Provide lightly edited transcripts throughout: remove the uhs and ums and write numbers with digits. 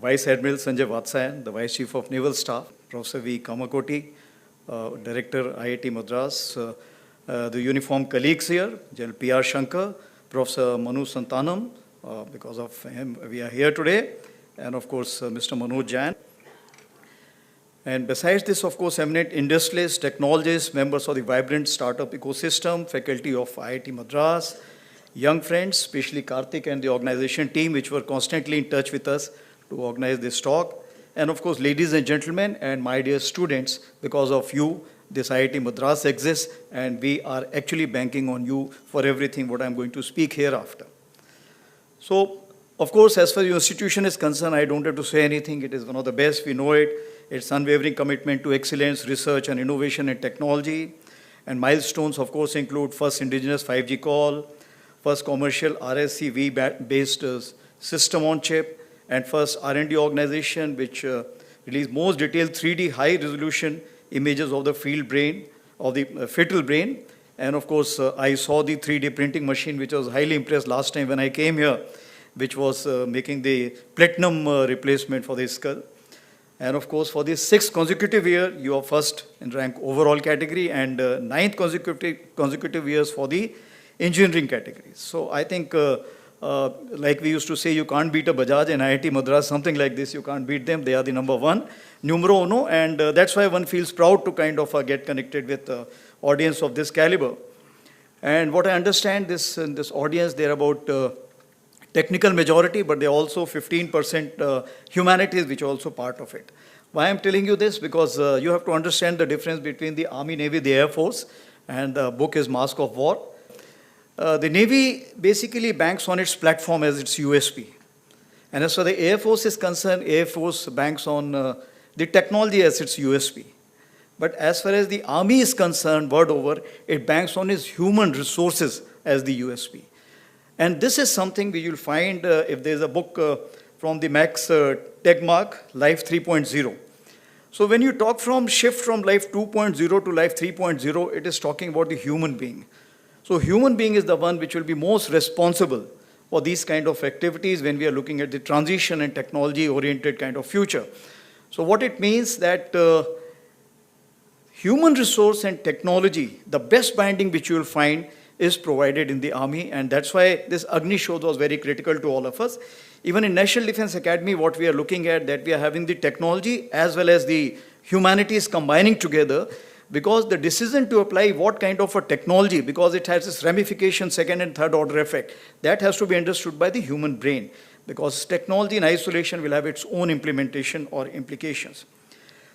Vice Admiral Sanjay Vatsayan, the Vice Chief of Naval Staff, Professor V. Kamakoti, Director IIT Madras, the uniformed colleagues here, General P.R. Shankar, Professor Manu Santanam, because of him we are here today, and of course Mr. Manoj Jain. And besides this, of course, eminent industrialists, technologists, members of the vibrant startup ecosystem, faculty of IIT Madras, young friends, especially Karthik and the organization team, which were constantly in touch with us to organize this talk. And of course, ladies and gentlemen, and my dear students, because of you, this IIT Madras exists, and we are actually banking on you for everything what I'm going to speak hereafter. So, of course, as far as your institution is concerned, I don't have to say anything. It is one of the best, we know it. Its unwavering commitment to excellence, research and innovation and technology. And milestones, of course, include first indigenous 5G call, first commercial RSCV-based system on chip, and first R&D organization which released most detailed 3D high-resolution images of the field brain, of the fetal brain. And of course, I saw the 3D printing machine, which I was highly impressed last time when I came here, which was making the platinum replacement for the skull. And of course, for the 6th consecutive year, you are first in rank overall category, and 9th consecutive years for the engineering categories. So I think, like we used to say, you can't beat a Bajaj and IIT Madras, something like this, you can't beat them. They are the number one, numero uno, and that's why one feels proud to kind of get connected with audience of this caliber. And what I understand, in this audience, they're about technical majority, but they're also 15% humanities, which are also part of it. Why I'm telling you this? Because you have to understand the difference between the Army, Navy, the Air Force, and the book is Mask of War. The Navy basically banks on its platform as its USP. And as far as the Air Force is concerned, Air Force banks on the technology as its USP. But as far as the Army is concerned, word over, it banks on its human resources as the USP. And this is something we will find if there's a book from the Max Tegmark, Life 3.0. So when you talk from shift from Life 2.0 to Life 3.0, it is talking about the human being. So human being is the one which will be most responsible for these kind of activities when we are looking at the transition and technology-oriented kind of future. So what it means that human resource and technology, the best binding which you will find is provided in the Army, and that's why this Agnisodh was very critical to all of us. Even in National Defense Academy, what we are looking at, that we are having the technology as well as the humanities combining together, because the decision to apply what kind of a technology, because it has this ramification, second and third order effect, that has to be understood by the human brain, because technology in isolation will have its own implementation or implications.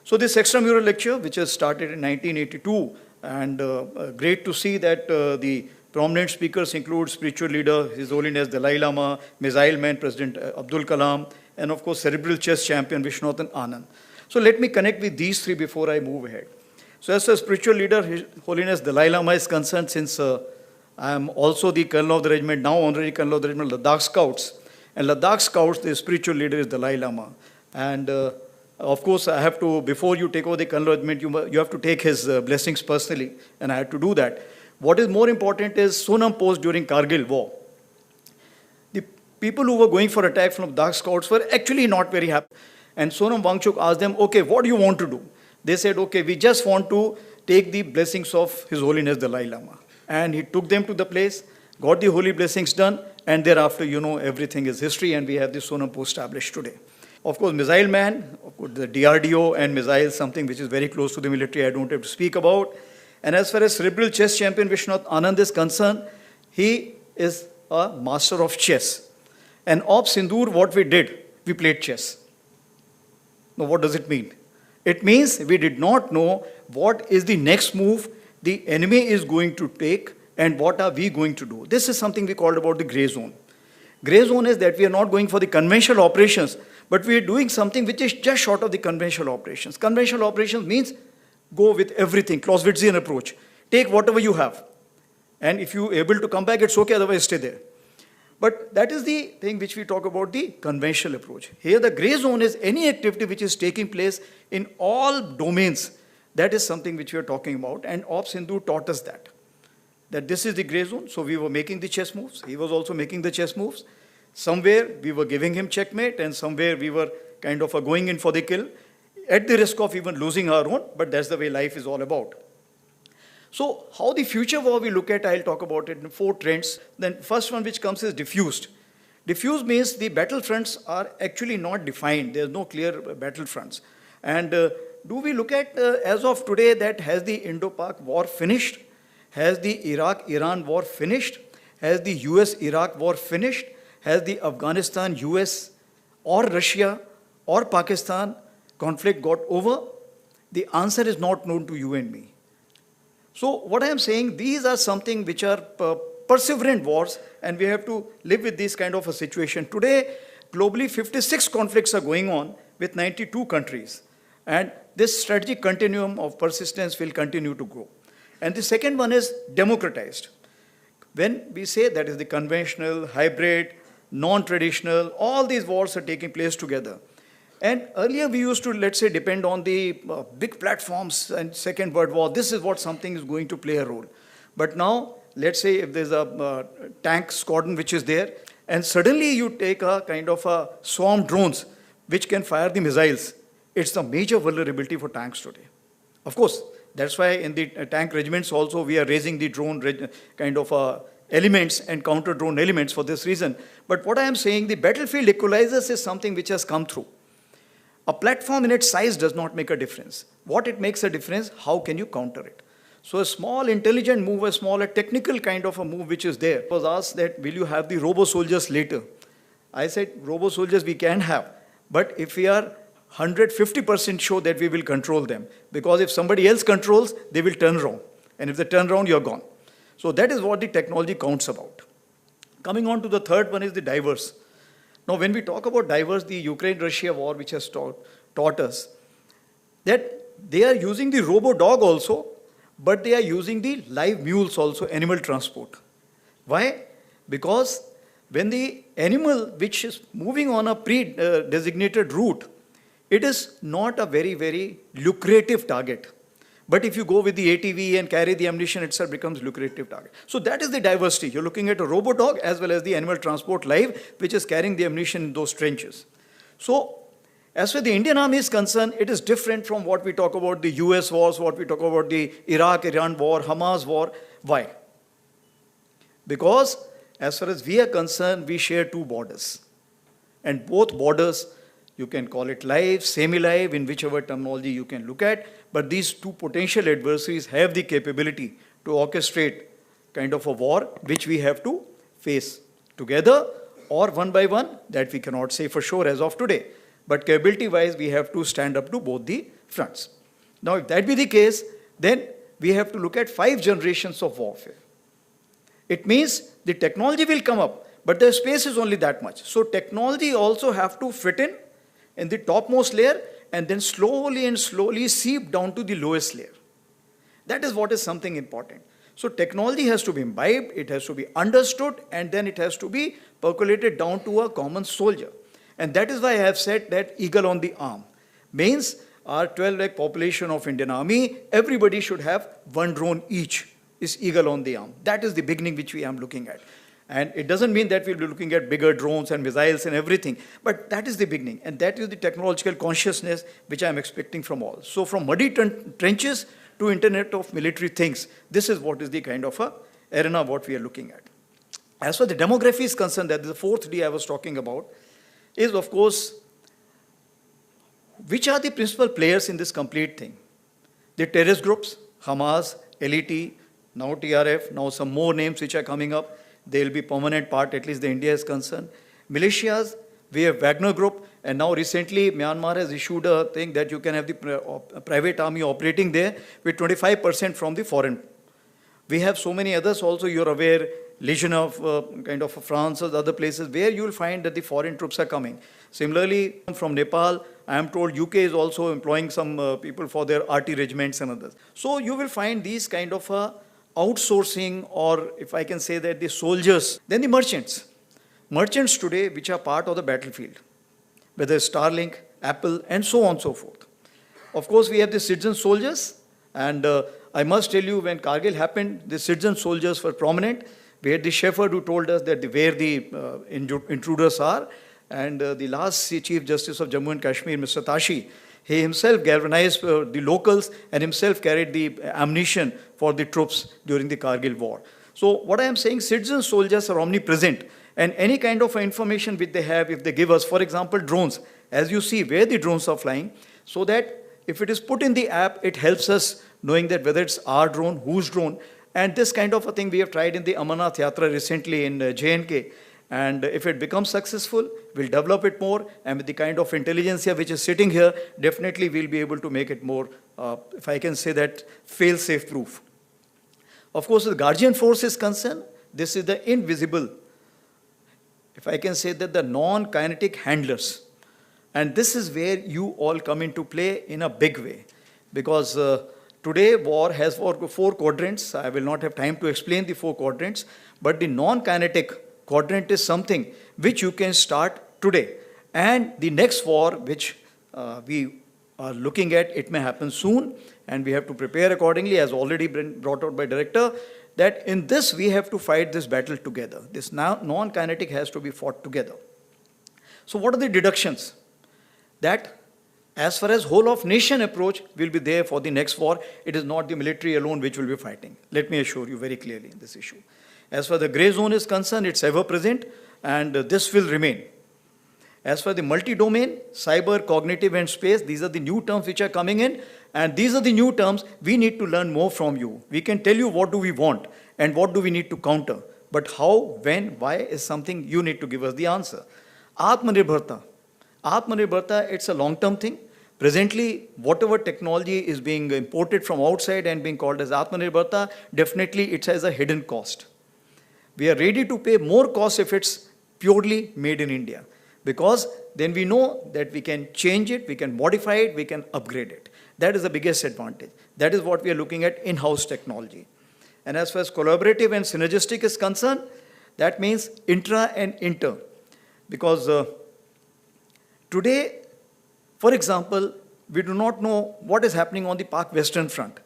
So this extramural lecture, which has started in 1982, and great to see that the prominent speakers include spiritual leader, His Holiness Dalai Lama, Missile Man, President Abdul Kalam, and of course cerebral chess champion Viswanathan Anand. So let me connect with these three before I move ahead. So as a spiritual leader, His Holiness Dalai Lama is concerned, since I am also the Colonel of the Regiment, now Honorary Colonel of the Regiment, Ladakh Scouts. And Ladakh Scouts, the spiritual leader is Dalai Lama. And of course, I have to, before you take over the Colonel Regiment, you have to take his blessings personally, and I had to do that. What is more important is Sonam Post during Kargil war. The people who were going for attack from Ladakh Scouts were actually not very happy. And Sonam Wangchuk asked them, okay, what do you want to do? They said, okay, we just want to take the blessings of His Holiness Dalai Lama. And he took them to the place, got the holy blessings done, and thereafter, you know, everything is history, and we have the Sonam Post established today. Of course, Missile Man, of course, the DRDO and missiles, something which is very close to the military, I don't have to speak about. And as far as cerebral chess champion Viswanathan Anand is concerned, he is a master of chess. And Operation Sindoor, what we did, we played chess. Now, what does it mean? It means we did not know what is the next move the enemy is going to take and what are we going to do. This is something we called about the gray zone. Gray zone is that we are not going for the conventional operations, but we are doing something which is just short of the conventional operations. Conventional operations means go with everything, Clausewitzian approach. Take whatever you have. And if you are able to come back, it's okay, otherwise stay there. But that is the thing which we talk about, the conventional approach. Here the gray zone is any activity which is taking place in all domains. That is something which we are talking about, and Operation Sindoor taught us that this is the gray zone. So we were making the chess moves. He was also making the chess moves. Somewhere we were giving him checkmate, and somewhere we were kind of going in for the kill, at the risk of even losing our own, but that's the way life is all about. So how the future war we look at, I'll talk about it in 4 trends. Then first one which comes is diffused. Diffused means the battlefronts are actually not defined. There's no clear battlefronts. And do we look at, as of today, that has the Indo-Pak war finished? Has the Iraq-Iran war finished? Has the US-Iraq war finished? Has the Afghanistan-US or Russia or Pakistan conflict got over? The answer is not known to you and me. So what I am saying, these are something which are perseverant wars, and we have to live with this kind of a situation. Today, globally, 56 conflicts are going on with 92 countries. And this strategic continuum of persistence will continue to grow. And the second one is democratized. When we say that is the conventional, hybrid, non-traditional, all these wars are taking place together. And earlier we used to, let's say, depend on the big platforms and Second World War. This is what something is going to play a role. But now, let's say if there's a tank squadron which is there, and suddenly you take a kind of a swarm drones which can fire the missiles. It's a major vulnerability for tanks today. Of course, that's why in the tank regiments also we are raising the drone kind of elements and counter drone elements for this reason. But what I am saying, the battlefield equalizers is something which has come through. A platform in its size does not make a difference. What it makes a difference, how can you counter it? So a small intelligent move, a smaller technical kind of a move which is there. I was asked that, will you have the robo-soldiers later? I said, robo-soldiers we can have, but if we are 150% sure that we will control them. Because if somebody else controls, they will turn around. And if they turn around, you're gone. So that is what the technology counts about. Coming on to the third one is the diverse. Now, when we talk about diverse, the Ukraine-Russia war, which has taught us that they are using the robo-dog also, but they are using the live mules also, animal transport. Why? Because when the animal which is moving on a pre-designated route, it is not a very, very lucrative target. But if you go with the ATV and carry the ammunition, itself becomes lucrative target. So that is the diversity. You're looking at a robo-dog as well as the animal transport live, which is carrying the ammunition in those trenches. So as far as the Indian Army is concerned, it is different from what we talk about the US wars, what we talk about the Iraq-Iran war, Hamas war. Why? Because as far as we are concerned, we share 2 borders. And both borders, you can call it live, semi-live, in whichever terminology you can look at. But these 2 potential adversaries have the capability to orchestrate kind of a war which we have to face together or one by one. That we cannot say for sure as of today. But capability-wise, we have to stand up to both the fronts. Now, if that be the case, then we have to look at 5 generations of warfare. It means the technology will come up, but the space is only that much. So technology also have to fit in the topmost layer and then slowly and slowly seep down to the lowest layer. That is what is something important. So technology has to be imbibed, it has to be understood, and then it has to be percolated down to a common soldier. And that is why I have said that eagle on the arm. Means our 12 lakh population of Indian Army, everybody should have 1 drone each, is eagle on the arm. That is the beginning which we are looking at. And it doesn't mean that we'll be looking at bigger drones and missiles and everything, but that is the beginning. And that is the technological consciousness which I'm expecting from all. So from muddy trenches to Internet of military things, this is what is the kind of a arena what we are looking at. As far as the demography is concerned, that is the 4th D I was talking about, is of course, which are the principal players in this complete thing? The terrorist groups, Hamas, LET, now TRF, now some more names which are coming up. They will be permanent part, at least the India is concerned. Militias, we have Wagner Group, and now recently Myanmar has issued a thing that you can have the private army operating there with 25% from the foreign. We have so many others also, you're aware, Legion of kind of France or other places where you will find that the foreign troops are coming. Similarly, from Nepal, I am told UK is also employing some people for their RT regiments and others. So you will find these kind of outsourcing, or if I can say that the soldiers, then the merchants. Merchants today which are part of the battlefield, whether Starlink, Apple, and so on and so forth. Of course, we have the citizen soldiers, and I must tell you, when Kargil happened, the citizen soldiers were prominent. We had the shepherd who told us that where the intruders are, And the last Chief Justice of Jammu and Kashmir, Mr. Tashi, he himself galvanized the locals and himself carried the ammunition for the troops during the Kargil war. So what I am saying, citizen soldiers are omnipresent, and any kind of information which they have, if they give us, for example, drones, as you see where the drones are flying, so that if it is put in the app, it helps us knowing that whether it's our drone, whose drone, and this kind of a thing we have tried in the Amarnath Yatra recently in J&K. And if it becomes successful, we'll develop it more, and with the kind of intelligence here which is sitting here, definitely we'll be able to make it more, if I can say that, fail-safe proof. Of course, the Guardian Force is concerned, this is the invisible, if I can say that, the non-kinetic handlers. And this is where you all come into play in a big way. Because today war has four quadrants. I will not have time to explain the 4 quadrants, but the non-kinetic quadrant is something which you can start today. And the next war, which we are looking at, it may happen soon, and we have to prepare accordingly, as already been brought out by Director, that in this we have to fight this battle together. This non-kinetic has to be fought together. So what are the deductions? That as far as whole of nation approach will be there for the next war, it is not the military alone which will be fighting. Let me assure you very clearly in this issue. As far as the grey zone is concerned, it's ever present, and this will remain. As for the multi-domain, cyber, cognitive, and space, these are the new terms which are coming in, and these are the new terms we need to learn more from you. We can tell you what do we want and what do we need to counter, but how, when, why is something you need to give us the answer. Atmanirbharta. Atmanirbharta, it's a long-term thing. Presently, whatever technology is being imported from outside and being called as Atmanirbharta, definitely it has a hidden cost. We are ready to pay more cost if it's purely made in India, because then we know that we can change it, we can modify it, we can upgrade it. That is the biggest advantage. That is what we are looking at, in-house technology. And as far as collaborative and synergistic is concerned, that means intra and inter. Because today, for example, we do not know what is happening on the Pak Western Front.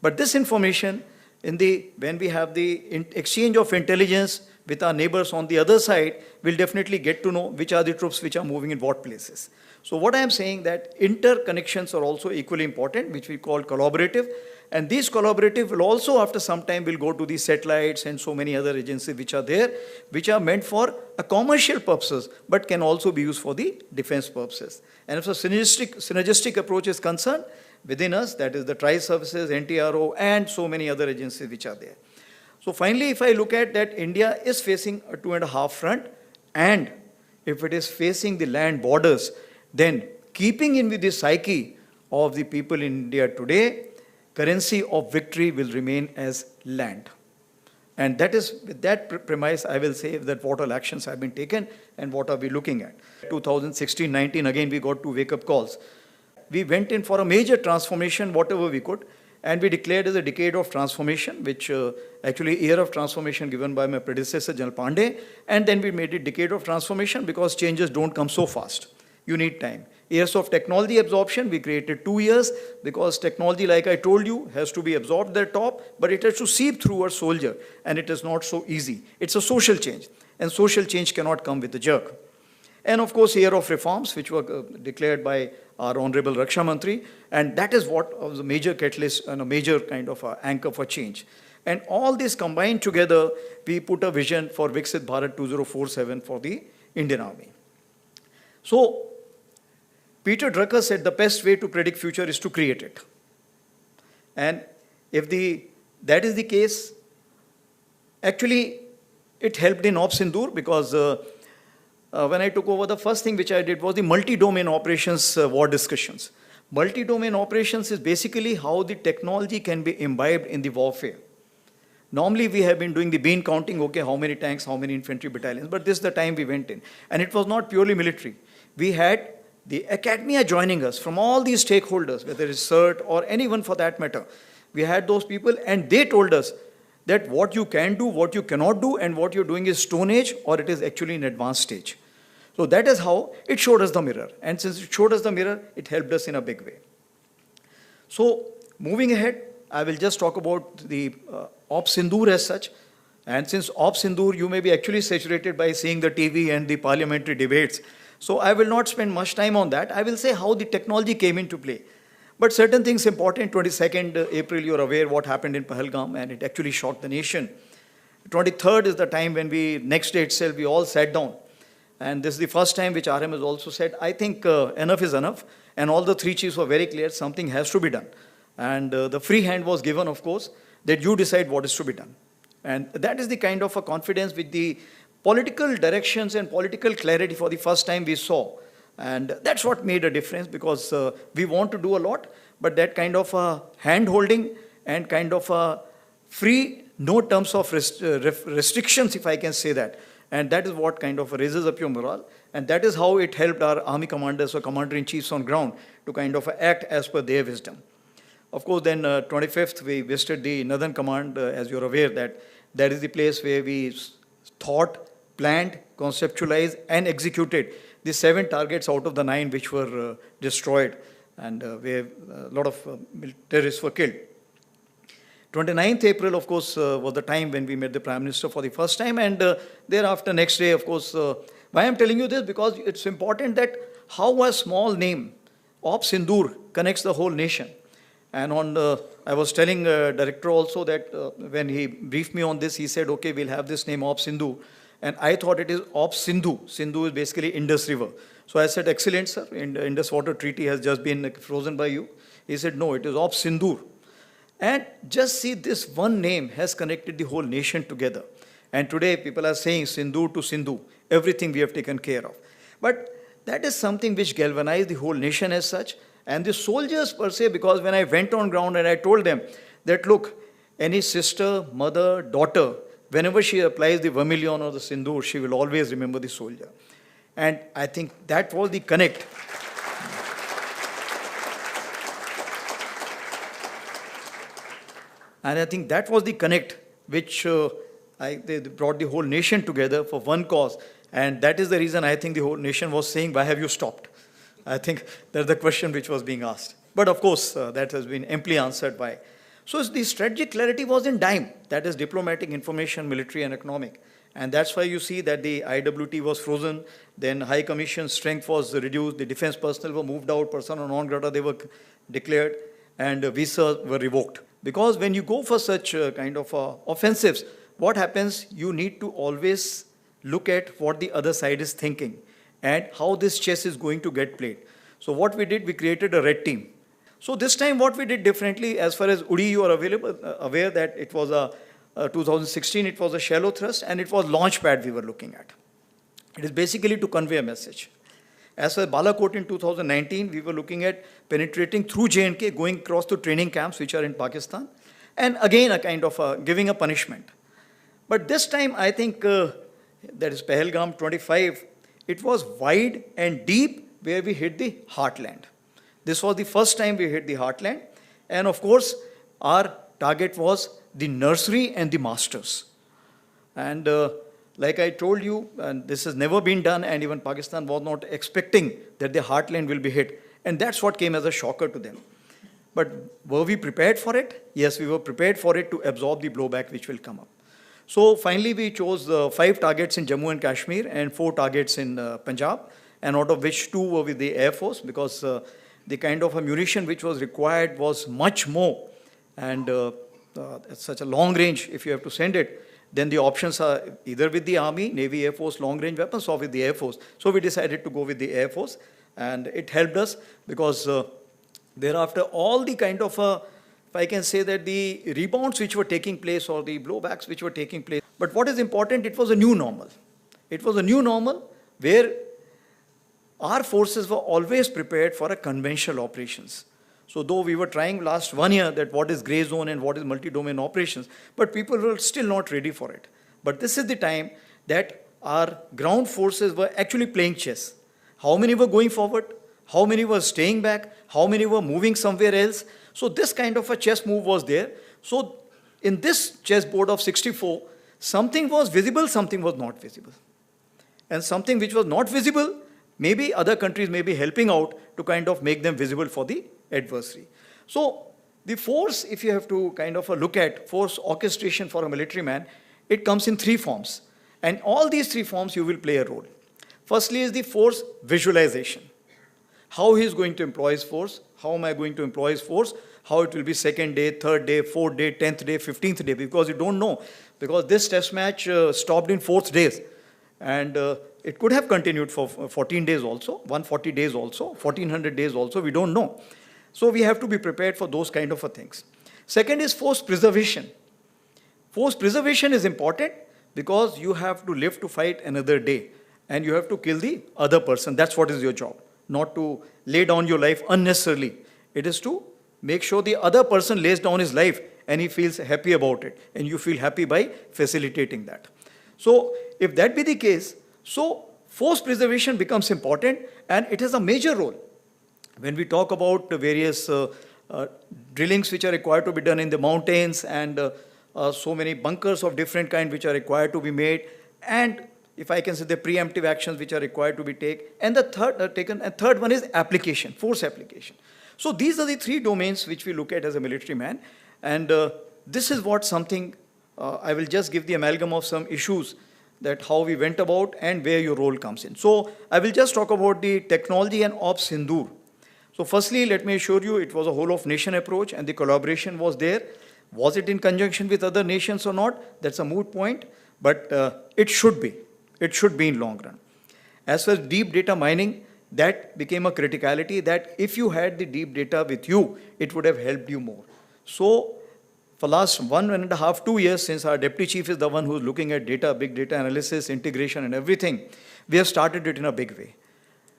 But this information, when we have the exchange of intelligence with our neighbors on the other side, we'll definitely get to know which are the troops which are moving in what places. So what I am saying that interconnections are also equally important, which we call collaborative. And these collaborative will also, after some time, will go to the satellites and so many other agencies which are there, which are meant for a commercial purposes, but can also be used for the defense purposes. And if a synergistic approach is concerned, within us, that is the tri-services, NTRO, and so many other agencies which are there. So finally, if I look at that, India is facing a 2.5 front, and if it is facing the land borders, then keeping in with the psyche of the people in India today, currency of victory will remain as land. And that is, with that premise, I will say that what all actions have been taken and what are we looking at. 2016-19, again, we got 2 wake-up calls. We went in for a major transformation, whatever we could, and we declared as a decade of transformation, which actually year of transformation given by my predecessor, General Pandey, and then we made it decade of transformation because changes don't come so fast. You need time. Years of technology absorption, we created 2 years because technology, like I told you, has to be absorbed at the top, but it has to seep through a soldier, and it is not so easy. It's a social change, and social change cannot come with a jerk. And of course, year of reforms, which were declared by our Honorable Raksha Mantri, and that is what was a major catalyst and a major kind of anchor for change. And all this combined together, we put a vision for Viksit Bharat 2047 for the Indian Army. So, Peter Drucker said the best way to predict future is to create it. And if that is the case, actually, it helped in Operation Sindoor because when I took over, the first thing which I did was the multi-domain operations war discussions. Multi-domain operations is basically how the technology can be imbibed in the warfare. Normally, we have been doing the bean counting, okay, how many tanks, how many infantry battalions, but this is the time we went in. And it was not purely military. We had the academia joining us from all these stakeholders, whether it's CERT or anyone for that matter. We had those people, and they told us that what you can do, what you cannot do, and what you're doing is Stone Age or it is actually in advanced stage. So that is how it showed us the mirror. And since it showed us the mirror, it helped us in a big way. So moving ahead, I will just talk about the Operation Sindoor as such. And since Operation Sindoor, you may be actually saturated by seeing the TV and the parliamentary debates. So I will not spend much time on that. I will say how the technology came into play. But certain things important. 22nd April, you're aware what happened in Pahalgam, and it actually shocked the nation. 23rd is the time when next day itself, we all sat down. And this is the first time which RM has also said, I think enough is enough. And all the three chiefs were very clear, something has to be done. And the free hand was given, of course, that you decide what is to be done. And that is the kind of a confidence with the political directions and political clarity for the first time we saw. And that's what made a difference, because we want to do a lot, but that kind of a hand-holding and kind of a free, no terms of restrictions, if I can say that. And that is what kind of raises up your morale. And that is how it helped our army commanders or commander-in-chiefs on ground to kind of act as per their wisdom. Of course, then 25th, we visited the Northern Command, as you're aware, that is the place where we thought, planned, conceptualized, and executed the 7 targets out of the 9 which were destroyed, and where a lot of terrorists were killed. 29th April, of course, was the time when we met the Prime Minister for the first time, and thereafter, next day, of course, why I'm telling you this? Because it's important that how a small name, Op Sindoor, connects the whole nation. And I was telling director also that when he briefed me on this, he said, okay, we'll have this name Op Sindu. And I thought it is Op Sindu. Sindu is basically Indus River. So I said, excellent, sir. Indus Water Treaty has just been frozen by you. He said, no, it is Op Sindoor. And just see, this one name has connected the whole nation together. And today people are saying Sindoor to Sindhu, everything we have taken care of. But that is something which galvanized the whole nation as such. And the soldiers per se, because when I went on ground and I told them that, look, any sister, mother, daughter, whenever she applies the vermilion or the sindoor, she will always remember the soldier. And I think that was the connect. And I think that was the connect which they brought the whole nation together for one cause. And that is the reason I think the whole nation was saying, why have you stopped? I think that's the question which was being asked. But of course, that has been amply answered by. So the strategic clarity was in dime. That is diplomatic, information, military, and economic. And that's why you see that the IWT was frozen, then High Commission strength was reduced, the defense personnel were moved out, persona non grata they were declared, and visas were revoked. Because when you go for such kind of offensives, what happens? You need to always look at what the other side is thinking and how this chess is going to get played. So what we did, we created a red team. So this time what we did differently, as far as Udi, you are aware that it was 2016, it was a shallow thrust, and it was launch pad we were looking at. It is basically to convey a message. As for Balakot in 2019, we were looking at penetrating through J&K, going across to training camps which are in Pakistan, and again a kind of giving a punishment. But this time I think, that is Pahalgam 25, it was wide and deep where we hit the heartland. This was the first time we hit the heartland. And of course, our target was the nursery and the masters. And like I told you, and this has never been done, and even Pakistan was not expecting that the heartland will be hit. And that's what came as a shocker to them. But were we prepared for it? Yes, we were prepared for it to absorb the blowback which will come up. So finally, we chose 5 targets in Jammu and Kashmir and 4 targets in Punjab, and out of which 2 were with the Air Force, because the kind of ammunition which was required was much more. And at such a long range, if you have to send it, then the options are either with the Army, Navy, Air Force, long range weapons, or with the Air Force. So we decided to go with the Air Force, and it helped us because thereafter all the kind of if I can say that the rebounds which were taking place or the blowbacks which were taking place. But what is important, it was a new normal. It was a new normal where our forces were always prepared for a conventional operations. So though we were trying last 1 year that what is gray zone and what is multi-domain operations, but people were still not ready for it. But this is the time that our ground forces were actually playing chess. How many were going forward? How many were staying back? How many were moving somewhere else? So this kind of a chess move was there. So in this chessboard of 64, something was visible, something was not visible. And something which was not visible, maybe other countries may be helping out to kind of make them visible for the adversary. So the force, if you have to kind of look at force orchestration for a military man, it comes in 3 forms. And all these 3 forms you will play a role. Firstly is the force visualization. How he is going to employ his force, how am I going to employ his force, how it will be second day, third day, fourth day, 10th day, 15th day, because you don't know. Because this test match stopped in 4th days. And it could have continued for 14 days also, 140 days also, 1400 days also, we don't know. So we have to be prepared for those kind of things. Second is force preservation. Force preservation is important because you have to live to fight another day. And you have to kill the other person. That's what is your job. Not to lay down your life unnecessarily. It is to make sure the other person lays down his life and he feels happy about it. And you feel happy by facilitating that. So if that be the case, so force preservation becomes important and it has a major role. When we talk about the various drillings which are required to be done in the mountains and so many bunkers of different kind which are required to be made, and if I can say the preemptive actions which are required to be taken, and the third one is application, force application. So these are the 3 domains which we look at as a military man, and this is what something, I will just give the amalgam of some issues that how we went about and where your role comes in. So I will just talk about the technology and Operation Sindoor. So firstly, let me assure you, it was a whole of nation approach and the collaboration was there. Was it in conjunction with other nations or not? That's a moot point, but it should be. It should be in long run. As far as deep data mining, that became a criticality that if you had the deep data with you, it would have helped you more. So for last 1.5, 2 years, since our deputy chief is the one who's looking at data, big data analysis, integration and everything, we have started it in a big way.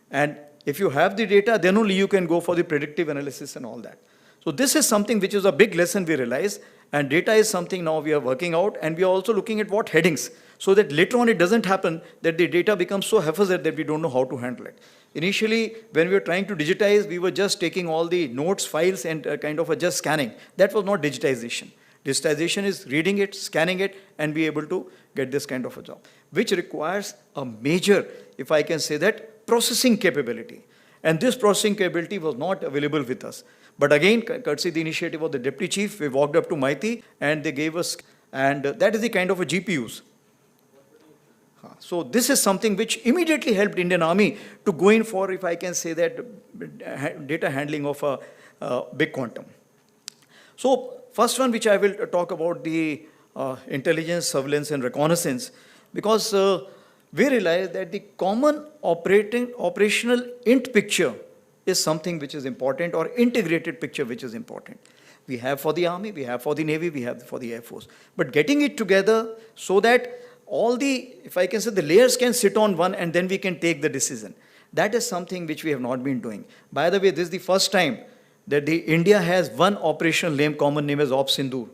And if you have the data, then only you can go for the predictive analysis and all that. So this is something which is a big lesson we realize, and data is something now we are working out, and we are also looking at what headings, so that later on it doesn't happen that the data becomes so haphazard that we don't know how to handle it. Initially, when we were trying to digitize, we were just taking all the notes, files, and kind of just scanning. That was not digitization. Digitization is reading it, scanning it, and be able to get this kind of a job, which requires a major, if I can say that, processing capability. And this processing capability was not available with us. But again, courtesy the initiative of the deputy chief, we walked up to MIT and they gave us, and that is the kind of a GPUs. So this is something which immediately helped Indian Army to go in for, if I can say that, data handling of a big quantum. So first one which I will talk about the intelligence, surveillance and reconnaissance, because we realized that the common operational int picture is something which is important, or integrated picture which is important. We have for the Army, we have for the Navy, we have for the Air Force. But getting it together so that all the, if I can say, the layers can sit on one and then we can take the decision. That is something which we have not been doing. By the way, this is the first time that India has one operational name, common name as Operation Sindoor.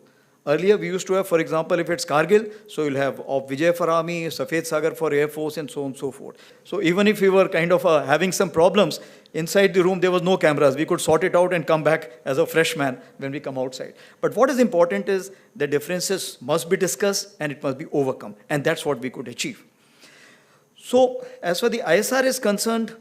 Earlier, we used to have, for example, if it's Kargil, so you'll have Op Vijay for Army, Safed Sagar for Air Force, and so on and so forth. So even if we were kind of having some problems, inside the room there was no cameras. We could sort it out and come back as a fresh man when we come outside. But what is important is the differences must be discussed and it must be overcome. And that's what we could achieve. So as far the ISR is concerned,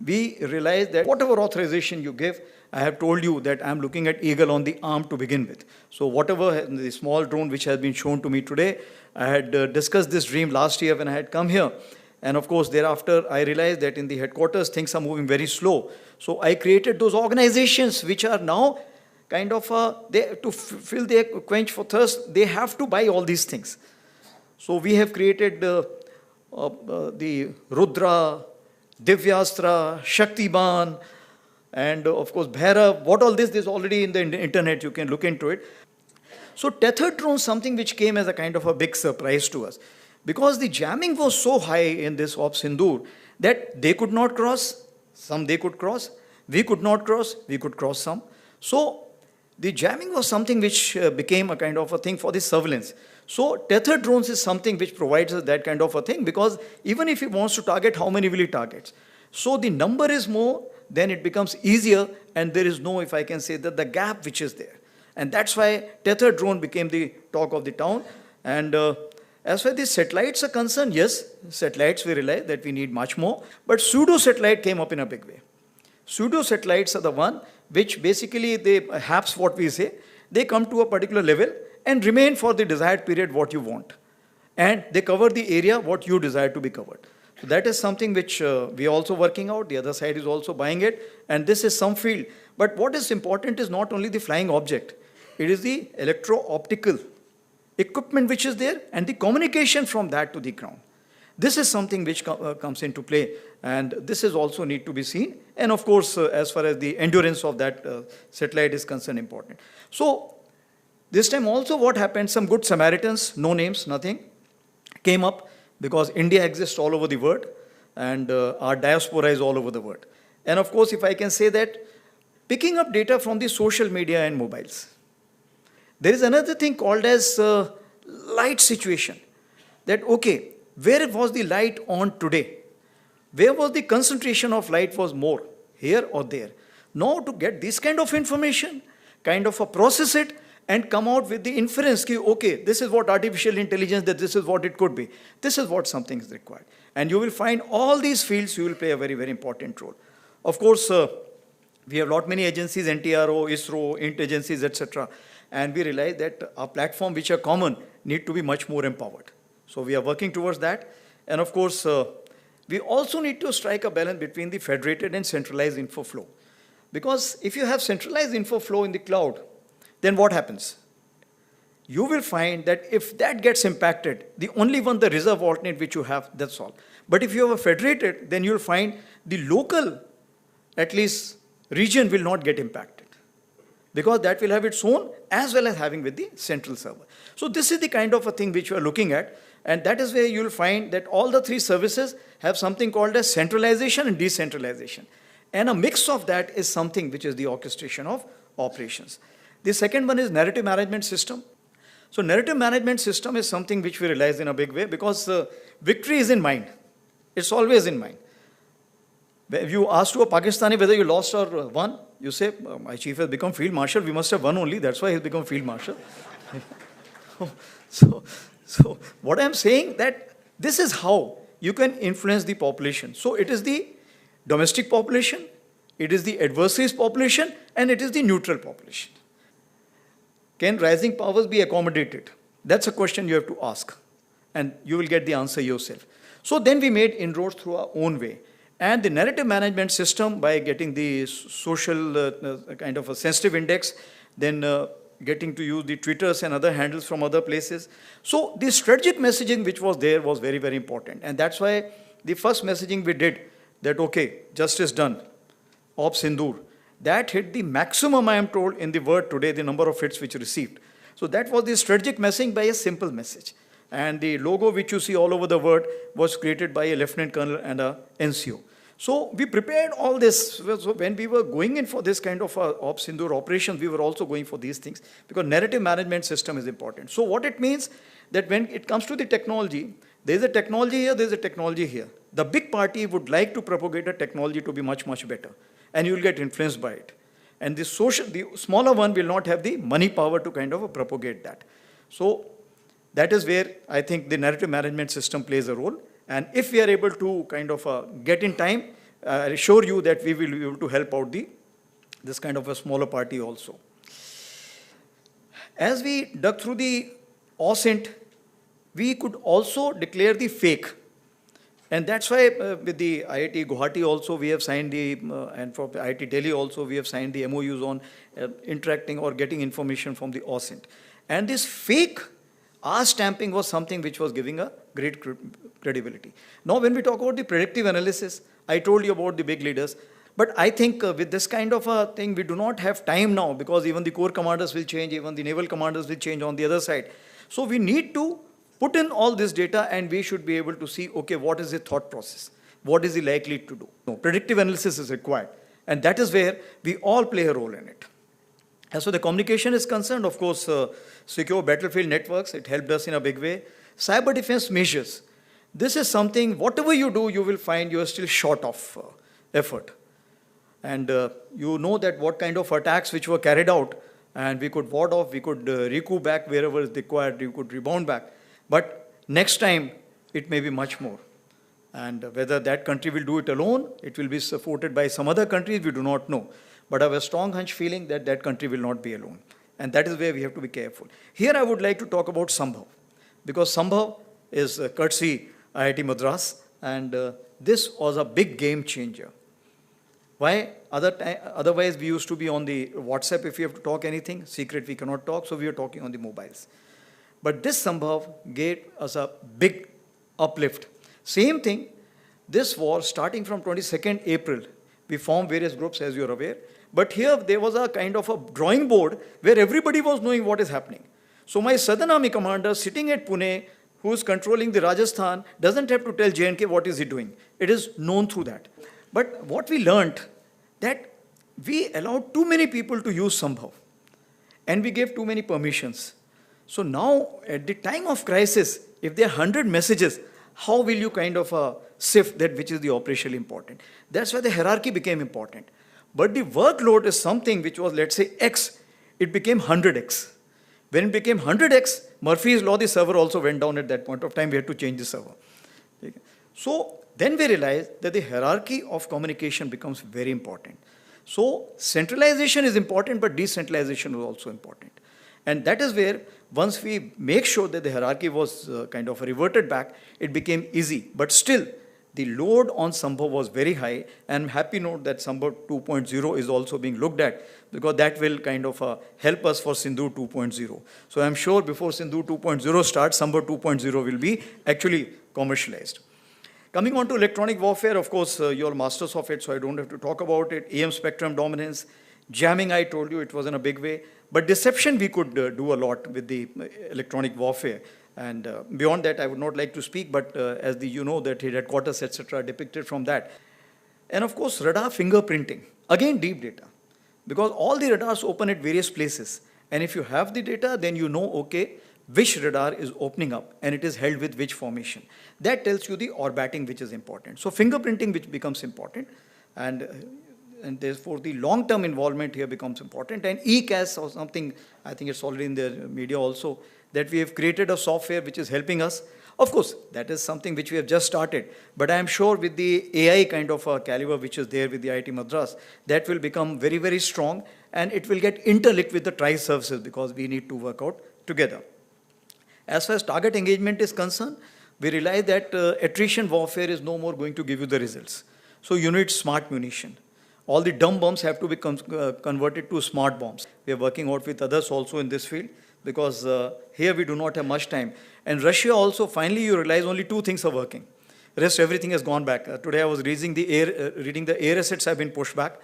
we realized that whatever authorization you give, I have told you that I'm looking at Eagle on the arm to begin with. So whatever the small drone which has been shown to me today, I had discussed this dream last year when I had come here. And of course, thereafter, I realized that in the headquarters, things are moving very slow. So I created those organizations which are now kind of, to fill their quench for thirst, they have to buy all these things. So we have created the Rudra, Divyastra, Shaktiban, and of course, Bhairav. What all this is already in the internet, you can look into it. So tethered drone is something which came as a kind of a big surprise to us. Because the jamming was so high in this Operation Sindoor that they could not cross, some they could cross, we could not cross, we could cross some. So the jamming was something which became a kind of a thing for the surveillance. So tethered drones is something which provides us that kind of a thing, because even if he wants to target, how many will he target? So the number is more, then it becomes easier, and there is no, if I can say, that the gap which is there. And that's why tethered drone became the talk of the town. And as far as the satellites are concerned, yes, satellites we realize that we need much more, but pseudo-satellite came up in a big way. Pseudo-satellites are the one which basically, they perhaps what we say, they come to a particular level and remain for the desired period what you want. And they cover the area what you desire to be covered. So that is something which we are also working out. The other side is also buying it. And this is some field. But what is important is not only the flying object. It is the electro-optical equipment which is there and the communication from that to the ground. This is something which comes into play. And this is also need to be seen. And of course, as far as the endurance of that satellite is concerned, important. So this time also what happened, some good Samaritans, no names, nothing, came up. Because India exists all over the world and our diaspora is all over the world. And of course, if I can say that, picking up data from the social media and mobiles. There is another thing called as light situation. That, okay, where was the light on today? Where was the concentration of light was more, here or there? Now to get this kind of information, kind of process it, and come out with the inference, okay, this is what artificial intelligence, that this is what it could be. This is what something is required. And you will find all these fields, you will play a very, very important role. Of course, we have lot many agencies, NTRO, ISRO, INT agencies, etc. And we realize that our platform, which are common, need to be much more empowered. So we are working towards that. And of course, we also need to strike a balance between the federated and centralized info flow. Because if you have centralized info flow in the cloud, then what happens? You will find that if that gets impacted, the only one, the reserve alternate which you have, that's all. But if you have a federated, then you'll find the local, at least region, will not get impacted. Because that will have its own as well as having with the central server. So this is the kind of a thing which you are looking at. And that is where you'll find that all the three services have something called as centralization and decentralization. And a mix of that is something which is the orchestration of operations. The second one is narrative management system. So narrative management system is something which we realize in a big way because victory is in mind. It's always in mind. If you ask to a Pakistani whether you lost or won, you say, my chief has become field marshal, we must have won only, that's why he's become field marshal. So what I'm saying that this is how you can influence the population. So it is the domestic population, it is the adversaries population, and it is the neutral population. Can rising powers be accommodated? That's a question you have to ask. And you will get the answer yourself. So then we made inroads through our own way. And the narrative management system, by getting the social kind of a sensitive index, then getting to use the Twitters and other handles from other places. So the strategic messaging which was there was very, very important. And that's why the first messaging we did, that okay, justice done, Operation Sindoor. That hit the maximum, I am told, in the world today, the number of hits which received. So that was the strategic messaging by a simple message. And the logo which you see all over the world was created by a lieutenant colonel and a NCO. So we prepared all this. So when we were going in for this kind of Operation Sindoor operation, we were also going for these things because narrative management system is important. So what it means that when it comes to the technology, there is a technology here, there is a technology here. The big party would like to propagate a technology to be much, much better. And you will get influenced by it. And the smaller one will not have the money power to kind of propagate that. So that is where I think the narrative management system plays a role. And if we are able to kind of get in time, I assure you that we will be able to help out this kind of a smaller party also. As we dug through the OSINT, we could also declare the fake. And that's why with the IIT Guwahati also we have signed and for IIT Delhi also we have signed the MOUs on interacting or getting information from the OSINT. And this fake R stamping was something which was giving a great credibility. Now when we talk about the predictive analysis, I told you about the big leaders. But I think with this kind of a thing, we do not have time now because even the corps commanders will change, even the naval commanders will change on the other side. So we need to put in all this data and we should be able to see, okay, what is the thought process? What is he likely to do? No, predictive analysis is required. And that is where we all play a role in it. As for the communication is concerned, of course, secure battlefield networks, it helped us in a big way. Cyber defense measures. This is something, whatever you do, you will find you are still short of effort. And you know that what kind of attacks which were carried out, and we could ward off, we could recoup back wherever is required, you could rebound back. But next time, it may be much more. And whether that country will do it alone, it will be supported by some other countries, we do not know. But I have a strong hunch feeling that that country will not be alone. And that is where we have to be careful. Here I would like to talk about Sambhav. Because Sambhav is courtesy IIT Madras. And this was a big game changer. Why? Otherwise, we used to be on the WhatsApp if we have to talk anything. Secret, we cannot talk, so we are talking on the mobiles. But this Sambhav gave us a big uplift. Same thing, this war, starting from 22nd April, we formed various groups, as you are aware. But here, there was a kind of a drawing board where everybody was knowing what is happening. So my Southern Army commander sitting at Pune, who is controlling the Rajasthan, doesn't have to tell J&K what is he doing. It is known through that. But what we learned, that we allowed too many people to use Sambhav. And we gave too many permissions. So now, at the time of crisis, if there are 100 messages, how will you kind of sift that which is the operationally important? That's why the hierarchy became important. But the workload is something which was, let's say, X. It became 100X. When it became 100X, Murphy's law, the server also went down at that point of time. We had to change the server. So then we realized that the hierarchy of communication becomes very important. So centralization is important, but decentralization is also important. And that is where, once we make sure that the hierarchy was kind of reverted back, it became easy. But still, the load on Sambhav was very high. And I'm happy to note that Sambhav 2.0 is also being looked at, because that will kind of help us for Sindu 2.0. So I'm sure before Sindu 2.0 starts, Sambhav 2.0 will be actually commercialized. Coming on to electronic warfare, of course, you're masters of it, so I don't have to talk about it. AM spectrum dominance, jamming, I told you, it was in a big way. But deception, we could do a lot with the electronic warfare. And beyond that, I would not like to speak, but as you know, that headquarters, etc., depicted from that. And of course, radar fingerprinting, again, deep data. Because all the radars open at various places. And if you have the data, then you know, okay, which radar is opening up and it is held with which formation. That tells you the orbiting, which is important. So fingerprinting, which becomes important, and therefore the long-term involvement here becomes important. And ECAS or something, I think it's already in the media also, that we have created a software which is helping us. Of course, that is something which we have just started, but I am sure with the AI kind of caliber which is there with the IIT Madras, that will become very, very strong, and it will get interlinked with the TRICE services, because we need to work out together. As far as target engagement is concerned, we realize that attrition warfare is no more going to give you the results. So you need smart munition. All the dumb bombs have to be converted to smart bombs. We are working out with others also in this field, because here we do not have much time. And Russia also, finally you realize only two things are working. Rest, everything has gone back. Today I was reading the air assets have been pushed back.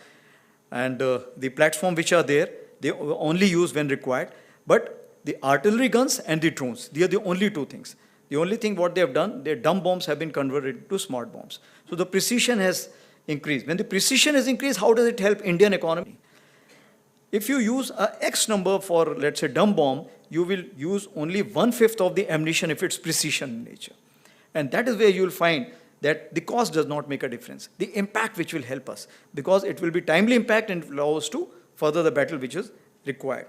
And the platform which are there, they only use when required. But the artillery guns and the drones, they are the only two things. The only thing what they have done, their dumb bombs have been converted to smart bombs. So the precision has increased. When the precision is increased, how does it help Indian economy? If you use a X number for, let's say, dumb bomb, you will use only 1/5 of the ammunition if it's precision in nature. And that is where you will find that the cost does not make a difference. The impact which will help us, because it will be timely impact and allow us to further the battle which is required.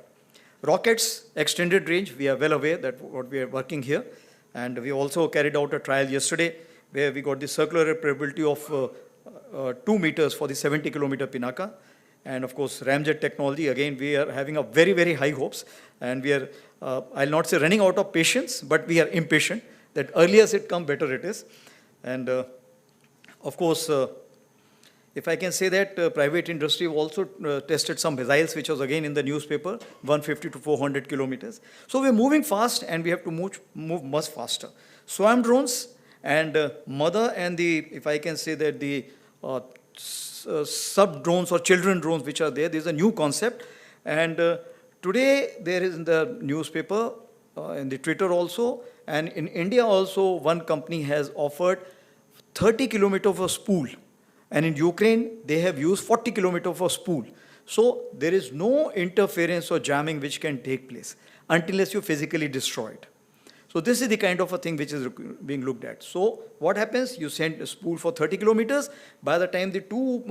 Rockets, extended range, we are well aware that what we are working here. And we also carried out a trial yesterday where we got the circular reparability of 2 meters for the 70-kilometer Pinaka. And of course, ramjet technology, again, we are having a very, very high hopes. And we are, I'll not say running out of patience, but we are impatient that earlier as it comes, better it is. And of course, if I can say that private industry also tested some missiles, which was again in the newspaper, 150 to 400 kilometers. So we're moving fast, and we have to move much faster. Swarm drones and mother and the, if I can say that the sub drones or children drones which are there, there's a new concept. And today there is in the newspaper, in the Twitter also, and in India also, one company has offered 30 kilometers of a spool. And in Ukraine, they have used 40 kilometers of a spool. So there is no interference or jamming which can take place unless you physically destroy it. So this is the kind of a thing which is being looked at. So what happens? You send a spool for 30 kilometers. By the time the two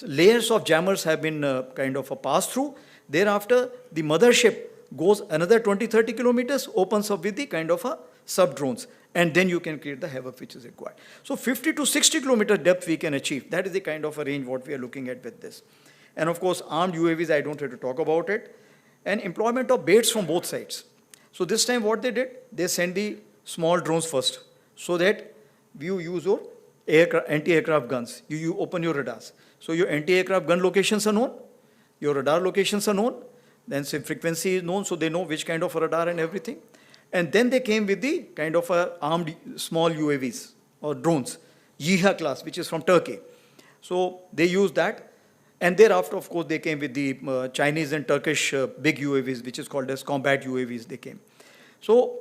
layers of jammers have been kind of passed through, thereafter the mothership goes another 20-30 kilometers, opens up with the kind of a sub-drones. And then you can create the havoc which is required. So 50 to 60 kilometer depth we can achieve. That is the kind of a range what we are looking at with this. And of course, armed UAVs, I don't have to talk about it. And employment of baits from both sides. So this time what they did, they sent the small drones first, so that you use your anti-aircraft guns. You open your radars. So your anti-aircraft gun locations are known, your radar locations are known, then say frequency is known, so they know which kind of a radar and everything. And then they came with the kind of armed small UAVs or drones, Yiha class, which is from Turkey. So they used that. And thereafter, of course, they came with the Chinese and Turkish big UAVs, which is called as combat UAVs, they came. So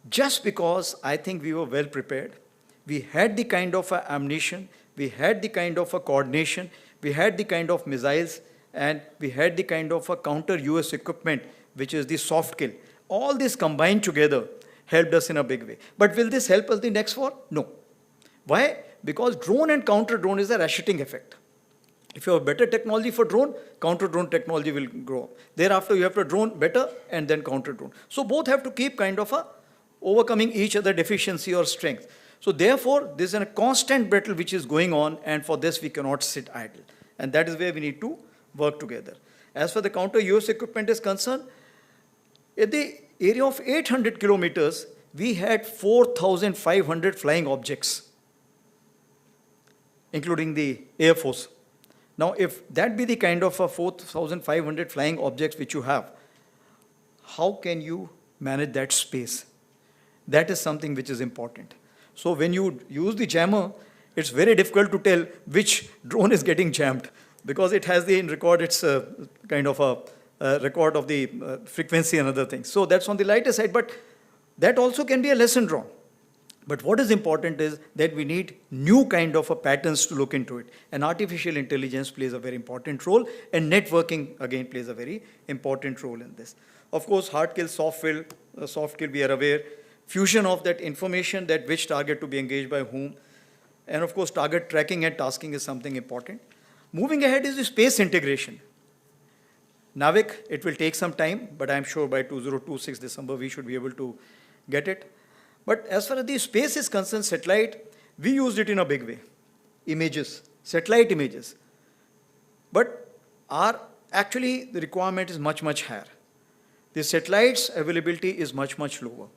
just because I think we were well prepared, we had the kind of ammunition, we had the kind of coordination, we had the kind of missiles, and we had the kind of counter-US equipment, which is the soft kill. All this combined together helped us in a big way. But will this help us the next war? No. Why? Because drone and counter-drone is a ratcheting effect. If you have better technology for drone, counter-drone technology will grow. Thereafter, you have to drone better and then counter-drone. So both have to keep kind of overcoming each other deficiency or strength. So therefore, this is a constant battle which is going on, and for this we cannot sit idle. And that is where we need to work together. As far as the counter-US equipment is concerned, in the area of 800 kilometers, we had 4,500 flying objects, including the Air Force. Now, if that be the kind of 4,500 flying objects which you have, how can you manage that space? That is something which is important. So when you use the jammer, it's very difficult to tell which drone is getting jammed, because it has the record, it's kind of a record of the frequency and other things. So that's on the lighter side, but that also can be a lesson drawn. But what is important is that we need new kind of patterns to look into it. And artificial intelligence plays a very important role, and networking again plays a very important role in this. Of course, hard kill, soft kill, we are aware. Fusion of that information, that which target to be engaged by whom. And of course, target tracking and tasking is something important. Moving ahead is the space integration. NAVIC, it will take some time, but I'm sure by 2026 December, we should be able to get it. But as far as the space is concerned, satellite, we used it in a big way. Images, satellite images. But actually, the requirement is much, much higher. The satellites availability is much, much lower.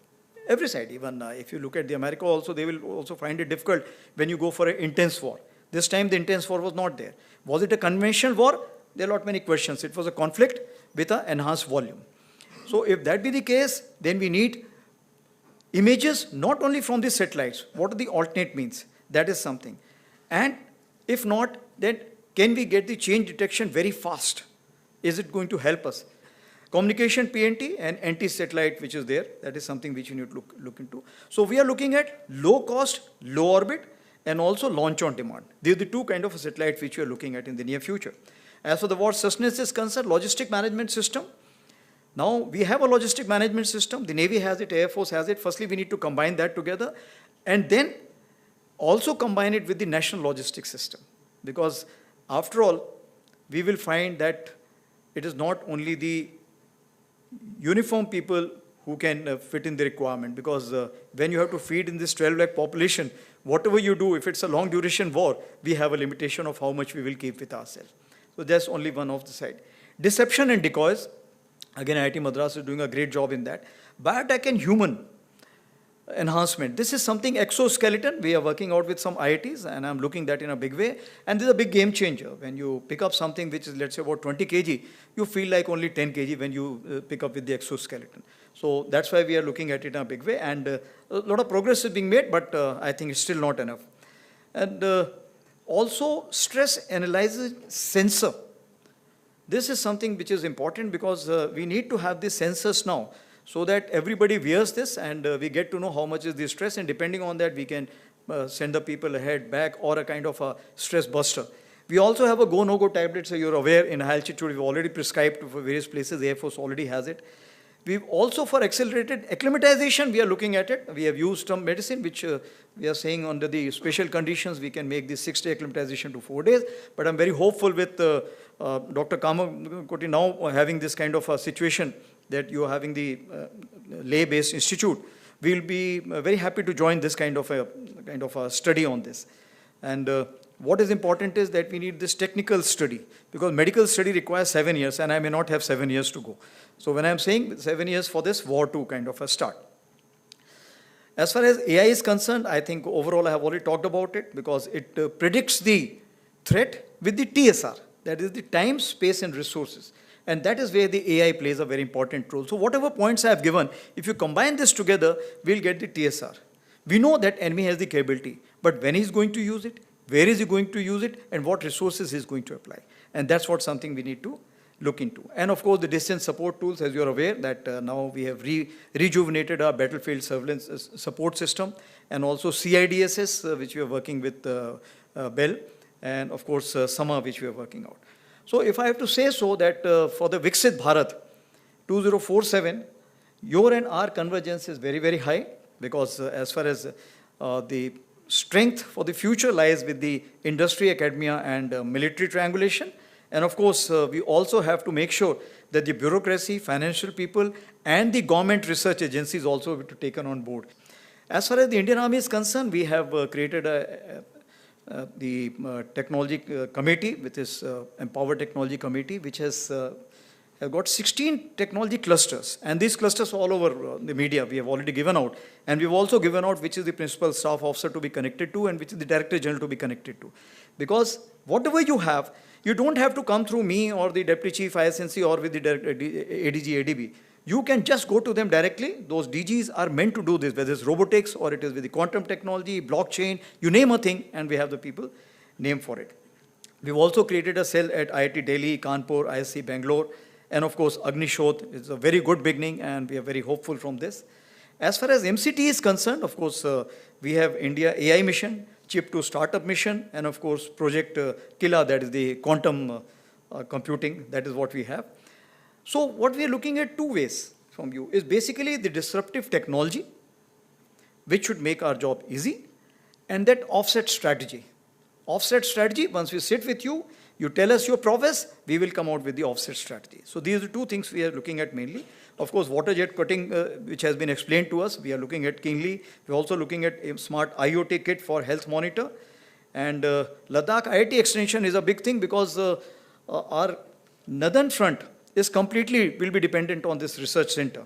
Every side, even if you look at the America also, they will also find it difficult when you go for an intense war. This time, the intense war was not there. Was it a conventional war? There are not many questions. It was a conflict with an enhanced volume. So if that be the case, then we need images not only from the satellites. What are the alternate means? That is something. And if not, then can we get the change detection very fast? Is it going to help us? Communication PNT and anti-satellite which is there, that is something which you need to look into. So we are looking at low cost, low orbit, and also launch on demand. These are the two kind of satellites which we are looking at in the near future. As for the war sustenance is concerned, logistic management system. Now we have a logistic management system. The Navy has it, Air Force has it. Firstly, we need to combine that together, and then also combine it with the national logistics system. Because after all, we will find that it is not only the uniform people who can fit in the requirement, because when you have to feed in this 12 lakh population, whatever you do, if it's a long duration war, we have a limitation of how much we will keep with ourselves. So that's only one of the side. Deception and decoys, again IIT Madras is doing a great job in that. Bioattack and human enhancement. This is something exoskeleton. We are working out with some IITs, and I'm looking that in a big way. And this is a big game changer. When you pick up something which is, let's say, about 20 kg, you feel like only 10 kg when you pick up with the exoskeleton. So that's why we are looking at it in a big way. And a lot of progress is being made, but I think it's still not enough. And also stress analysis sensor. This is something which is important, because we need to have these sensors now, so that everybody wears this and we get to know how much is the stress, and depending on that we can send the people ahead, back, or a kind of a stress buster. We also have a go, no-go tablet, so you're aware in high altitude we've already prescribed for various places, the Air Force already has it. We've also, for accelerated acclimatization, we are looking at it. We have used some medicine which we are saying under the special conditions we can make this 6-day acclimatization to 4 days, but I'm very hopeful with Dr. Kamakoti now having this kind of a situation that you are having the lay-based institute. We'll be very happy to join this kind of a study on this. And what is important is that we need this technical study, because medical study requires 7 years, and I may not have 7 years to go. So when I'm saying 7 years for this war to kind of a start. As far as AI is concerned, I think overall I have already talked about it because it predicts the threat with the TSR, that is the time, space, and resources. And that is where the AI plays a very important role. So whatever points I have given, if you combine this together, we'll get the TSR. We know that enemy has the capability, but when he's going to use it, where is he going to use it, and what resources he's going to apply. And that's what something we need to look into. And of course, the distance support tools, as you're aware, that now we have rejuvenated our battlefield surveillance support system, and also CIDSS, which we are working with Bell, and of course, Sama, which we are working out. So if I have to say so, that for the Viksit Bharat 2047, your and our convergence is very, very high, because as far as the strength for the future lies with the industry, academia, and military triangulation. And of course, we also have to make sure that the bureaucracy, financial people, and the government research agencies also be taken on board. As far as the Indian Army is concerned, we have created the technology committee, which is Empowered Technology Committee, which has got 16 technology clusters, and these clusters all over the media we have already given out, and we've also given out which is the principal staff officer to be connected to and which is the director general to be connected to. Because whatever you have, you don't have to come through me or the deputy chief ISNC or with the ADG, ADB. You can just go to them directly. Those DGs are meant to do this, whether it's robotics or it is with the quantum technology, blockchain, you name a thing, and we have the people name for it. We've also created a cell at IIT Delhi, Kanpur, ISC Bangalore, and of course, Agnisodh is a very good beginning, and we are very hopeful from this. As far as MCT is concerned, of course, we have India AI mission, Chip to Startup mission, and of course, Project Kila, that is the quantum computing, that is what we have. So what we are looking at two ways from you is basically the disruptive technology, which should make our job easy, and that offset strategy. Offset strategy, once we sit with you, you tell us your prowess, we will come out with the offset strategy. So these are two things we are looking at mainly. Of course, water jet cutting, which has been explained to us, we are looking at keenly. We're also looking at a smart IoT kit for health monitor. And Ladakh IIT extension is a big thing because our northern front is completely, will be dependent on this research center.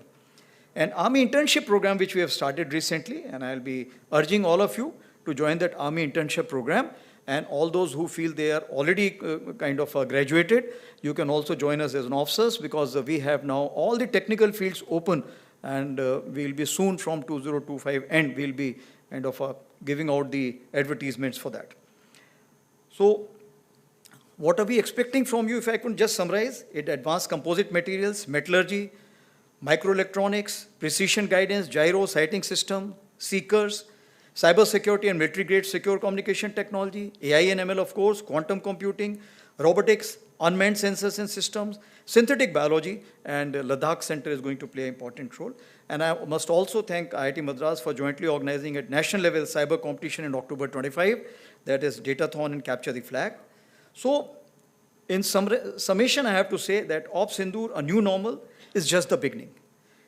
And Army internship program, which we have started recently, and I'll be urging all of you to join that Army internship program. And all those who feel they are already graduated, you can also join us as an officers, because we have now all the technical fields open, and we'll be soon from 2025 end, we'll be giving out the advertisements for that. So what are we expecting from you? If I could just summarize it: advanced composite materials, metallurgy, microelectronics, precision guidance, gyro sighting system, seekers, cyber security and military grade secure communication technology, AI and ML, of course, quantum computing, robotics, unmanned sensors and systems, synthetic biology, and Ladakh Center is going to play an important role. And I must also thank IIT Madras for jointly organizing at national level cyber competition in October 25, that is Datathon and Capture the Flag. So in summation, I have to say that Operation Sindoor, a new normal, is just the beginning.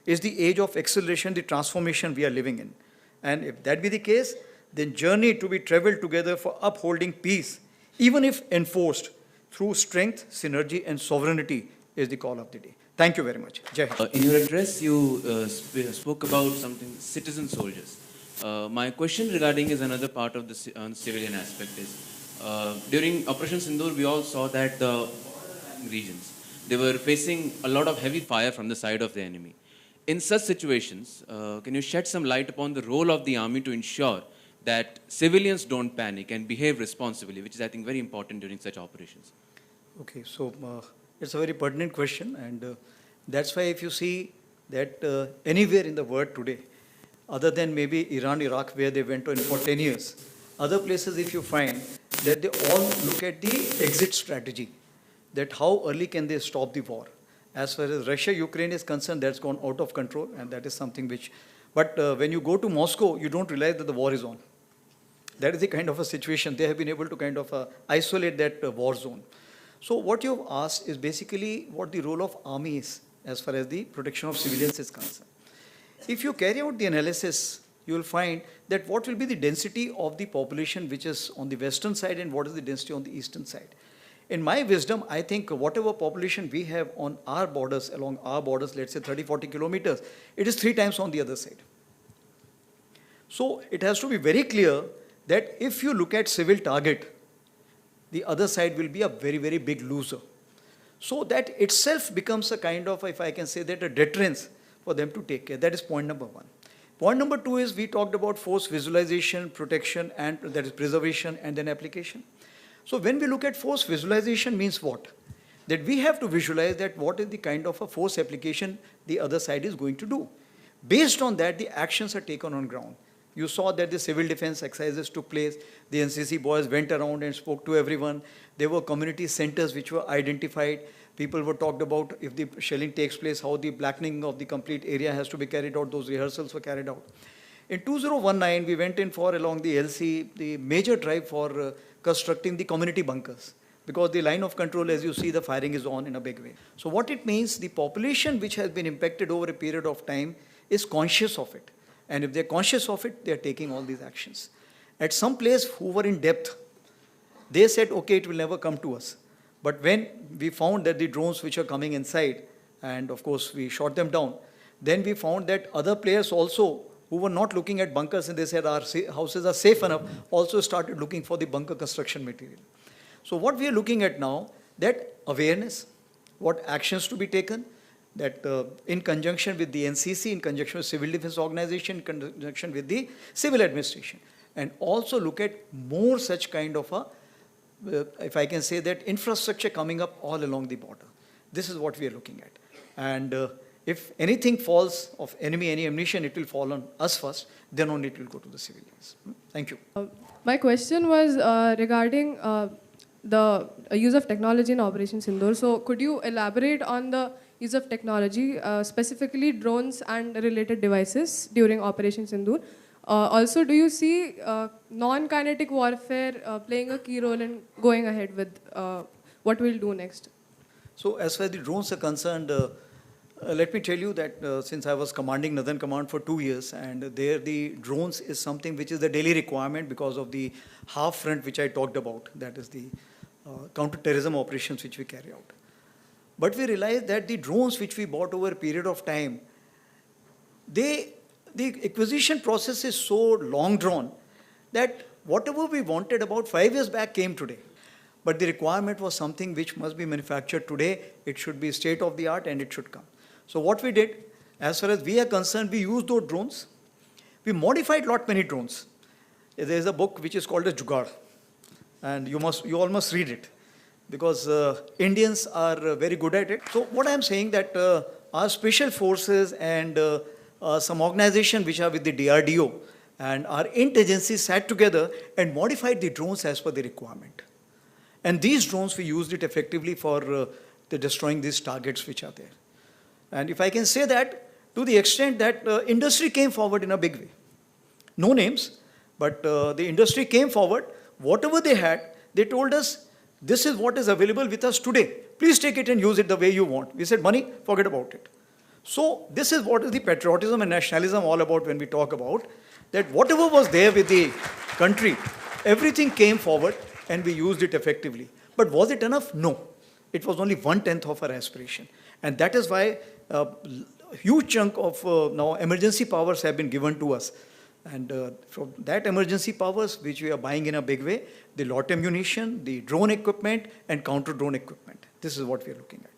It's the age of acceleration, the transformation we are living in. And if that be the case, then journey to be traveled together for upholding peace, even if enforced through strength, synergy, and sovereignty, is the call of the day. Thank you very much. Jai Hind. In your address, you spoke about something, citizen soldiers. My question regarding is another part of the civilian aspect is, during Operation Sindoor, we all saw that the regions, they were facing a lot of heavy fire from the side of the enemy. In such situations, can you shed some light upon the role of the army to ensure that civilians don't panic and behave responsibly, which is, I think, very important during such operations? Okay, so it's a very pertinent question, and that's why if you see that anywhere in the world today, other than maybe Iran, Iraq, where they went on for 10 years, other places if you find that they all look at the exit strategy, that how early can they stop the war. As far as Russia, Ukraine is concerned, that's gone out of control, and that is something which, but when you go to Moscow, you don't realize that the war is on. That is the kind of a situation. They have been able to isolate that war zone. So what you've asked is basically what the role of army is as far as the protection of civilians is concerned. If you carry out the analysis, you will find that what will be the density of the population which is on the western side and what is the density on the eastern side. In my wisdom, I think whatever population we have on our borders, along our borders, let's say 30, 40 kilometers, it is 3 times on the other side. So it has to be very clear that if you look at civil target, the other side will be a very, very big loser. So that itself becomes a kind of, if I can say that, a deterrence for them to take care. That is point number one. Point number two is we talked about force visualization, protection, and that is preservation and then application. So when we look at force visualization means what? That we have to visualize that what is the kind of a force application the other side is going to do. Based on that, the actions are taken on ground. You saw that the civil defense exercises took place. The NCC boys went around and spoke to everyone. There were community centers which were identified. People were talked about if the shelling takes place, how the blackening of the complete area has to be carried out. Those rehearsals were carried out. In 2019, we went in for, along the LC, the major drive for constructing the community bunkers. Because the line of control, as you see, the firing is on in a big way. So what it means, the population which has been impacted over a period of time is conscious of it. And if they're conscious of it, they're taking all these actions. At some place who were in depth, they said, okay, it will never come to us. But when we found that the drones which are coming inside, and of course we shot them down, then we found that other players also who were not looking at bunkers and they said our houses are safe enough, also started looking for the bunker construction material. So what we are looking at now, that awareness, what actions to be taken, that in conjunction with the NCC, in conjunction with civil defense organization, in conjunction with the civil administration, and also look at more such kind of a, if I can say that, infrastructure coming up all along the border. This is what we are looking at. And if anything falls of enemy, any ammunition, it will fall on us first, then only it will go to the civilians. Thank you. My question was regarding the use of technology in Operation Sindoor. So could you elaborate on the use of technology, specifically drones and related devices during Operation Sindoor? Also, do you see non-kinetic warfare playing a key role in going ahead with what we'll do next? So as far as the drones are concerned, let me tell you that since I was commanding Northern Command for 2 years, and there the drones is something which is the daily requirement because of the half front which I talked about, that is the counter-terrorism operations which we carry out. But we realized that the drones which we bought over a period of time, the acquisition process is so long drawn that whatever we wanted about 5 years back came today. But the requirement was something which must be manufactured today. It should be state of the art and it should come. So what we did, as far as we are concerned, we used those drones. We modified lot many drones. There is a book which is called as Jugaad, and you all must read it because Indians are very good at it. So what I am saying that our special forces and some organization which are with the DRDO and our intelligence sat together and modified the drones as per the requirement. And these drones, we used it effectively for destroying these targets which are there. And if I can say that, to the extent that industry came forward in a big way. No names, but the industry came forward. Whatever they had, they told us, this is what is available with us today. Please take it and use it the way you want. We said, money, forget about it. So this is what is the patriotism and nationalism all about when we talk about, that whatever was there with the country, everything came forward and we used it effectively. But was it enough? No. It was only 1/10 of our aspiration. And that is why a huge chunk of now emergency powers have been given to us. And from that emergency powers, which we are buying in a big way, the lot ammunition, the drone equipment, and counter-drone equipment. This is what we are looking at.